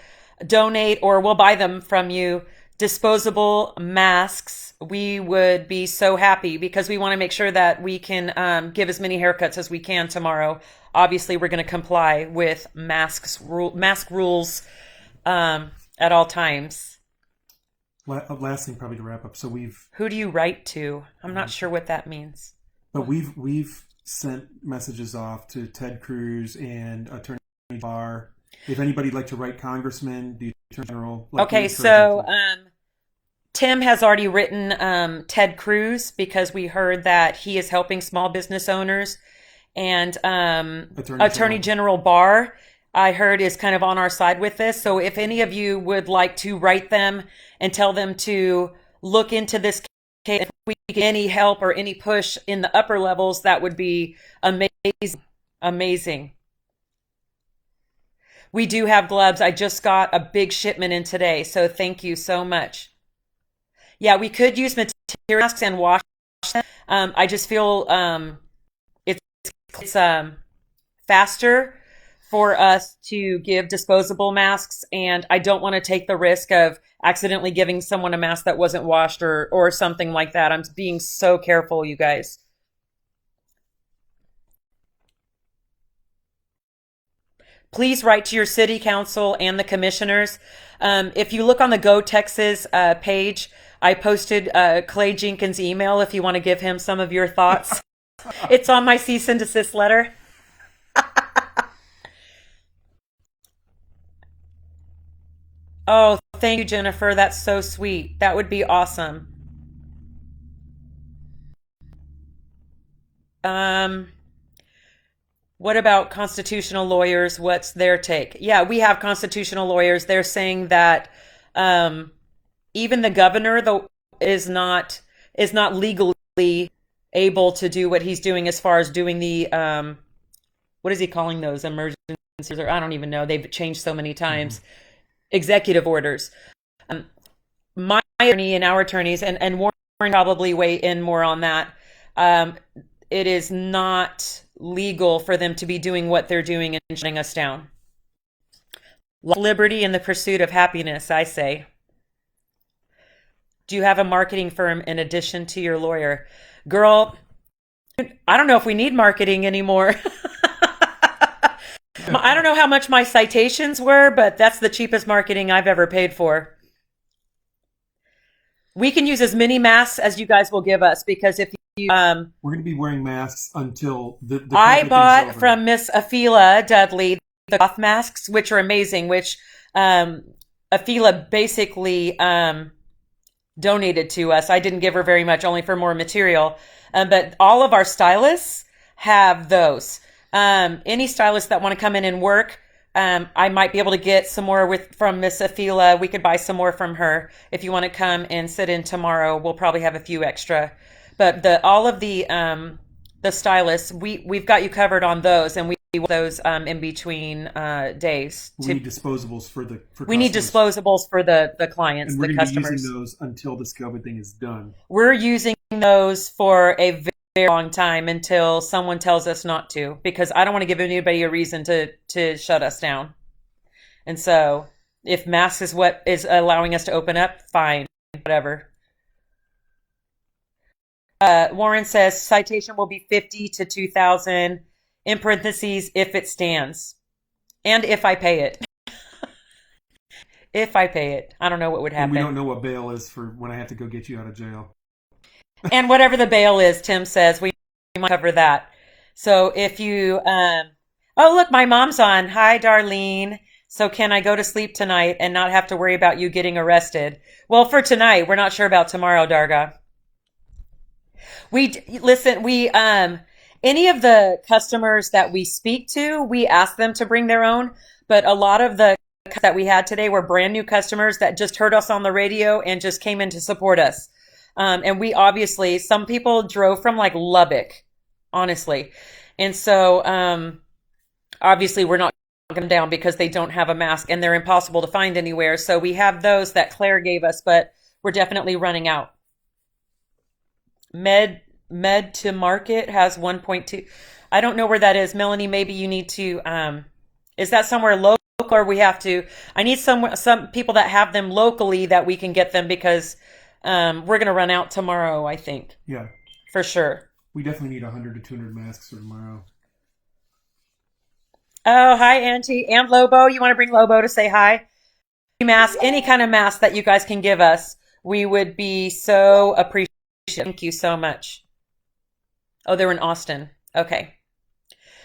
donate, or we'll buy them from you, disposable masks, we would be so happy, because we want to make sure that we can give as many haircuts as we can tomorrow. Obviously, we're going to comply with mask rules at all times. Last thing, probably to wrap up. So who do you write to? I'm not sure what that means. But we've sent messages off to Ted Cruz and Attorney Barr. If anybody'd like to write Congressman, the Attorney General. Okay, so Tim has already written Ted Cruz, because we heard that he is helping small business owners, and Attorney General Barr, I heard, is kind of on our side with this. So if any of you would like to write them and tell them to look into this case, if we get any help or any push in the upper levels, that would be amazing. We do have gloves. I just got a big shipment in today, so thank you so much. Yeah, we could use material masks and wash them. I just feel it's faster for us to give disposable masks, and I don't want to take the risk of accidentally giving someone a mask that wasn't washed or something like that. I'm being so careful, you guys. Please write to your city council and the commissioners. If you look on the Go Texas page, I posted Clay Jenkins' email if you want to give him some of your thoughts. It's on my cease and desist letter. Oh, thank you, Jennifer. That's so sweet. That would be awesome. What about constitutional lawyers? What's their take? Yeah, we have constitutional lawyers. They're saying that even the governor is not legally able to do what he's doing as far as doing the what is he calling those, emergencies? Or I don't even know. They've changed so many times. Mm-hmm. Executive orders. My attorney and our attorneys, and Warren probably weigh in more on that. It is not legal for them to be doing what they're doing and shutting us down. Liberty in the pursuit of happiness, I say. Do you have a marketing firm in addition to your lawyer? Girl, I don't know if we need marketing anymore. I don't know how much my citations were, but that's the cheapest marketing I've ever paid for. We can use as many masks as you guys will give us, because if you we're going to be wearing masks until the I bought from Miss Afila Dudley the cloth masks, which are amazing, which Afila basically donated to us. I didn't give her very much, only for more material, but all of our stylists have those. Any stylists that want to come in and work, I might be able to get some more from Miss Afila. We could buy some more from her. If you want to come and sit in tomorrow, we'll probably have a few extra. But all of the stylists, we've got you covered on those, and we want those in between days. We need disposables for we need customers. disposables for the clients, And we're the going to be customers. using those until this COVID thing is done. We're using those for a very long time until someone tells us not to, because I don't want to give anybody a reason to shut us down. And so if masks is what is allowing us to open up, fine, whatever. Warren says citation will be 50 to 2,000 in parentheses if it stands, and if I pay it. If I pay it, I don't know what would happen. And we don't know what bail is for when I have to go get you out of jail. And whatever the bail is, Tim says we might cover that. So if you, oh look, my mom's on. Hi, Darlene. So can I go to sleep tonight and not have to worry about you getting arrested? Well, for tonight, we're not sure about tomorrow, Darga. Listen, any of the customers that we speak to, we ask them to bring their own, but a lot of the that we had today were brand new customers that just heard us on the radio and just came in to support us. And we obviously, some people drove from like Lubbock, honestly. And so, obviously we're not them down because they don't have a mask and they're impossible to find anywhere. So we have those that Claire gave us, but we're definitely running out. Med to Market has 1.2. I don't know where that is. Melanie, maybe you need to, is that somewhere local, or we have to, I need some people that have them locally that we can get them, because we're going to run out tomorrow, I think. Yeah. For sure. We definitely need 100 to 200 masks for tomorrow. Oh, hi, Auntie. And Lobo. You want to bring Lobo to say hi? Mask, any kind of mask that you guys can give us, we would be so appreciative. Thank you so much. Oh, they're in Austin. Okay.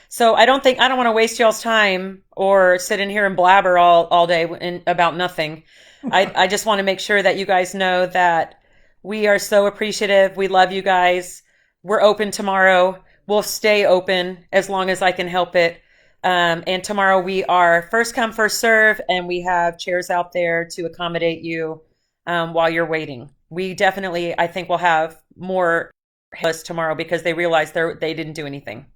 So I don't want to waste y'all's time or sit in here and blabber all day about nothing. I just want to make sure that you guys know that we are so appreciative. We love you guys. We're open tomorrow. We'll stay open as long as I can help it. And tomorrow we are first come, first serve, and we have chairs out there to accommodate you while you're waiting. We definitely, I think, will have more tomorrow because they realized they didn't do anything.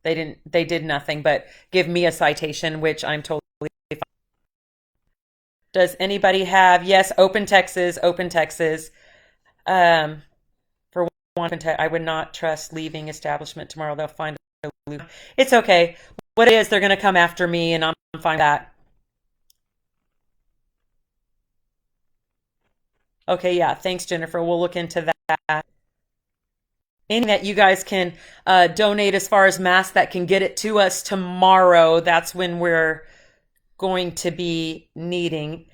They did nothing but give me a citation, which I'm totally fine. Does anybody have, yes, open Texas. For one, I would not trust leaving establishment tomorrow. They'll find a loop. It's okay. What it is, they're going to come after me, and I'm fine with that. Okay, yeah, thanks, Jennifer. We'll look into that. Anything that you guys can donate as far as masks that can get it to us tomorrow, that's when we're going to be needing.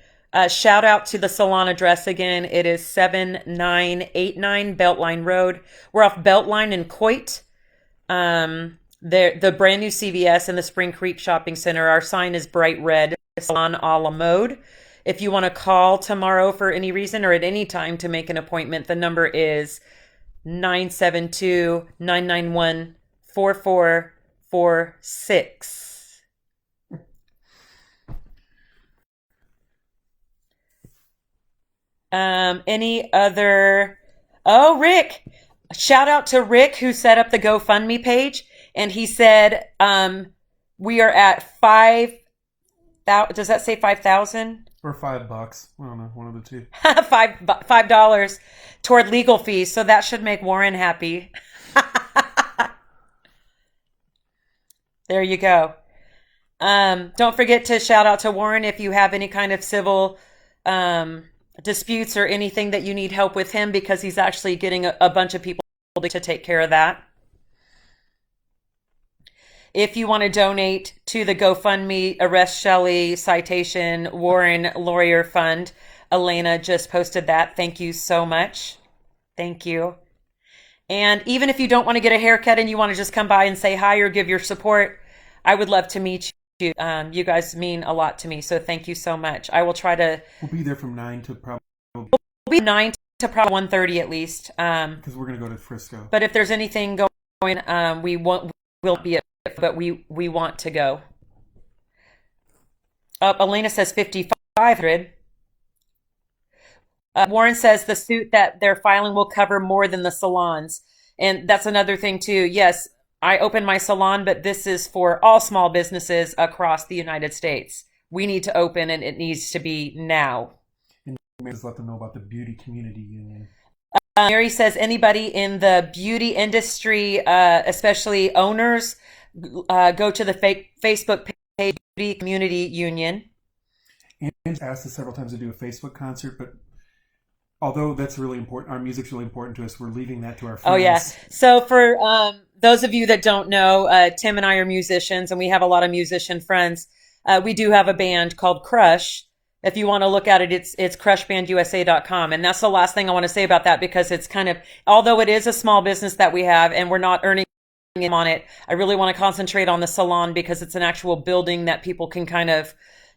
Shout out to the Salon address again. It is 7989 Beltline Road. We're off Beltline and Coit. The brand new CVS in the Spring Creek Shopping Center. Our sign is bright red, Salon a la mode. If you want to call tomorrow for any reason or at any time to make an appointment, the number is 972-991-4446. Any other? Oh, Rick. Shout out to Rick who set up the GoFundMe page. And he said, we are at 5,000. Does that say 5,000? Or $5. I don't know, one of the two. $5 toward legal fees. So that should make Warren happy. There you go. Don't forget to shout out to Warren if you have any kind of civil disputes or anything that you need help with him, because he's actually getting a bunch of people to take care of that. If you want to donate to the GoFundMe Arrest Shelley Citation Warren Lawyer Fund, Elena just posted that. Thank you so much. Thank you. And even if you don't want to get a haircut and you want to just come by and say hi or give your support, I would love to meet you. You guys mean a lot to me, so thank you so much. I will try to... We'll be there from 9 to probably... We'll be 9 to probably 1:30 at least. Because we're going to go to Frisco. But if there's anything going, we'll be at, but we want to go. Elena says 5,500. Warren says the suit that they're filing will cover more than the salons. And that's another thing too. Yes, I opened my salon, but this is for all small businesses across the United States. We need to open, and it needs to be now. And just let them know about the Beauty Community Union. Mary says anybody in the beauty industry, especially owners, go to the Facebook page, Beauty Community Union. And asked us several times to do a Facebook concert, but although that's really important, our music's really important to us, we're leaving that to our friends. Oh, yeah. So for those of you that don't know, Tim and I are musicians, and we have a lot of musician friends. We do have a band called Crush. If you want to look at it, it's crushbandusa.com. And that's the last thing I want to say about that, because it's kind of, although it is a small business that we have and we're not earning on it, I really want to concentrate on the salon because it's an actual building that people can kind of,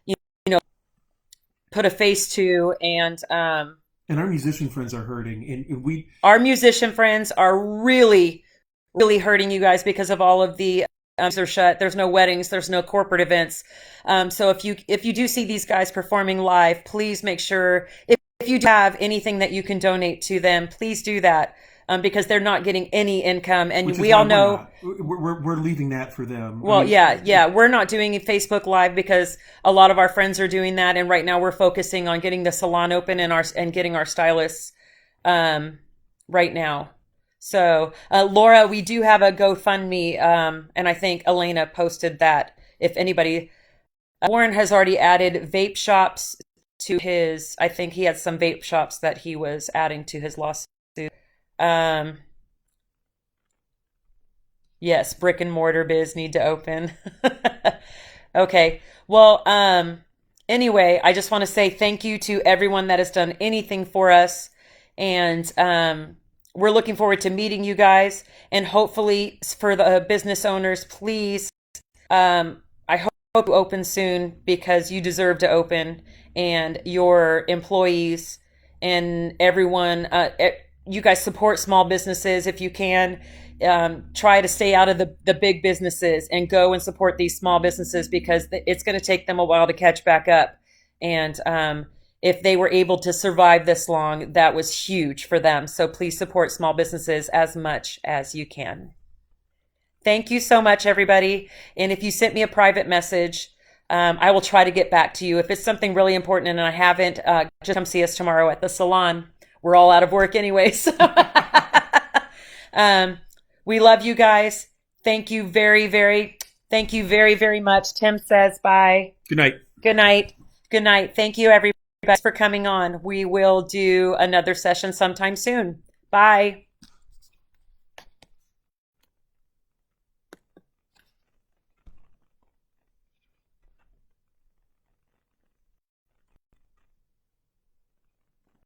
you know, put a face to. And our musician friends are hurting. And our musician friends are really, really hurting, you guys, because of all of the are shut. There's no weddings. There's no corporate events. So if you do see these guys performing live, please make sure if you have anything that you can donate to them, please do that, because they're not getting any income. And we all know we're leaving that for them. Well, yeah, we're not doing a Facebook Live because a lot of our friends are doing that, and right now we're focusing on getting the salon open and getting our stylists right now. So, Laura, we do have a GoFundMe, and I think Elena posted that. If anybody, Warren has already added vape shops to his, I think he had some vape shops that he was adding to his lawsuit. Yes, brick and mortar biz need to open. Okay. Well, anyway, I just want to say thank you to everyone that has done anything for us. And, we're looking forward to meeting you guys, and hopefully for the business owners, please, I hope you open soon, because you deserve to open, and your employees and everyone, you guys support small businesses if you can. Try to stay out of the big businesses and go and support these small businesses, because it's going to take them a while to catch back up. And, if they were able to survive this long, that was huge for them. So please support small businesses as much as you can. Thank you so much, everybody. And if you sent me a private message, I will try to get back to you. If it's something really important and I haven't, just come see us tomorrow at the salon. We're all out of work anyway. So we love you guys. Thank you very, very much. Tim says bye. Good night. Good night. Good night. Thank you, everybody, for coming on. We will do another session sometime soon. Bye.